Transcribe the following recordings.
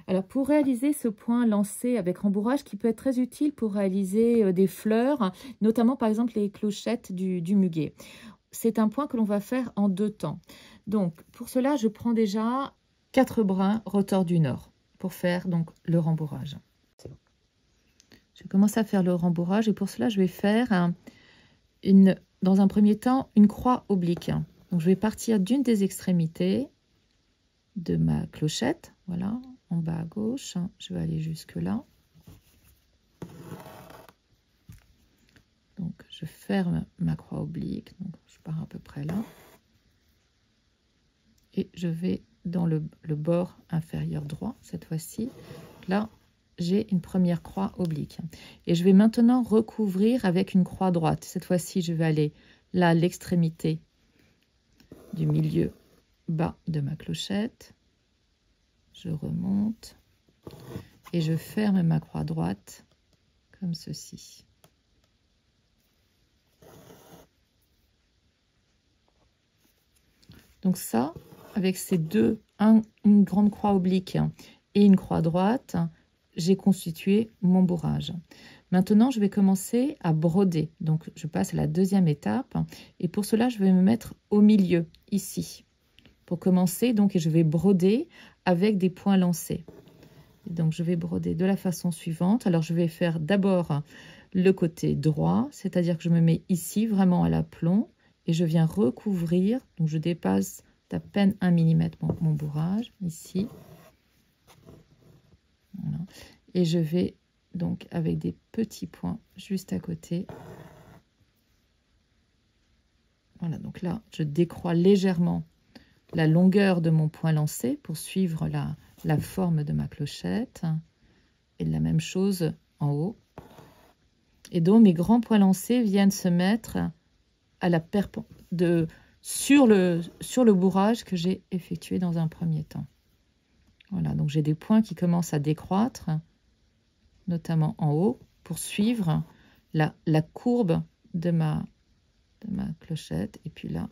Alors, pour réaliser ce point lancé avec rembourrage, qui peut être très utile pour réaliser des fleurs, notamment par exemple les clochettes du muguet. C'est un point que l'on va faire en 2 temps. Donc, pour cela, je prends déjà 4 brins rotor du Nord pour faire donc le rembourrage. Je commence à faire le rembourrage et pour cela, je vais faire dans un premier temps une croix oblique. Donc, je vais partir d'une des extrémités de ma clochette, voilà, en bas à gauche. Je vais aller jusque là. Donc, je ferme ma croix oblique. Donc, je pars à peu près là. Et je vais dans le bord inférieur droit, cette fois-ci. Là, j'ai une première croix oblique. Et je vais maintenant recouvrir avec une croix droite. Cette fois-ci, je vais aller là, à l'extrémité du milieu bas de ma clochette. Je remonte et je ferme ma croix droite comme ceci. Donc ça, avec ces deux, une grande croix oblique et une croix droite, j'ai constitué mon bourrage. Maintenant, je vais commencer à broder. Donc, je passe à la deuxième étape. Et pour cela, je vais me mettre au milieu, ici. Pour commencer, donc, et je vais broder avec des points lancés. Et donc, je vais broder de la façon suivante. Alors, je vais faire d'abord le côté droit, c'est-à-dire que je me mets ici, vraiment à l'aplomb. Et je viens recouvrir, donc je dépasse d'à peine 1 mm mon bourrage, ici. Voilà. Et je vais donc avec des petits points juste à côté. Voilà, donc là, je décroît légèrement la longueur de mon point lancé pour suivre la forme de ma clochette. Et la même chose en haut. Et donc, mes grands points lancés viennent se mettre à la sur le bourrage que j'ai effectué dans un premier temps. Voilà, donc j'ai des points qui commencent à décroître, notamment en haut, pour suivre la courbe de ma clochette. Et puis là,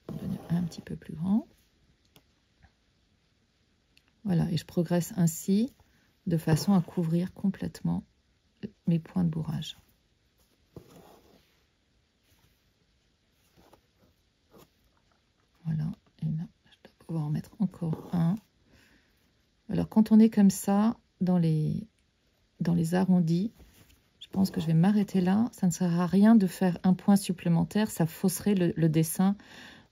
devenir un petit peu plus grand. Voilà, et je progresse ainsi de façon à couvrir complètement mes points de bourrage. Voilà, et là, je dois pouvoir en mettre encore un. Alors, quand on est comme ça, dans les arrondis, je pense que je vais m'arrêter là. Ça ne sert à rien de faire un point supplémentaire, ça fausserait le dessin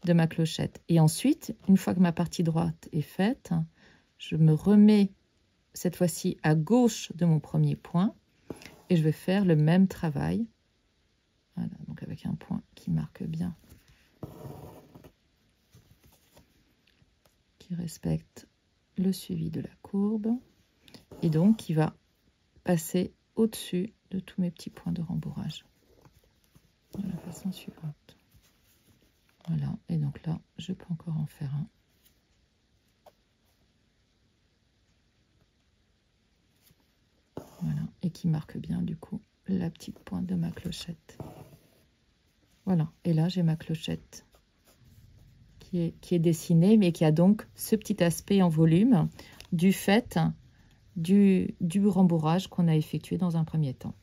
de ma clochette. Et ensuite, une fois que ma partie droite est faite, je me remets cette fois-ci à gauche de mon premier point et je vais faire le même travail. Voilà, donc avec un point qui marque bien, qui respecte le suivi de la courbe et donc qui va passer au-dessus de tous mes petits points de rembourrage de la façon suivante. Voilà, et donc là, je peux encore en faire un. Voilà, et qui marque bien du coup la petite pointe de ma clochette. Voilà, et là j'ai ma clochette qui est dessinée, mais qui a donc ce petit aspect en volume du fait du rembourrage qu'on a effectué dans un premier temps.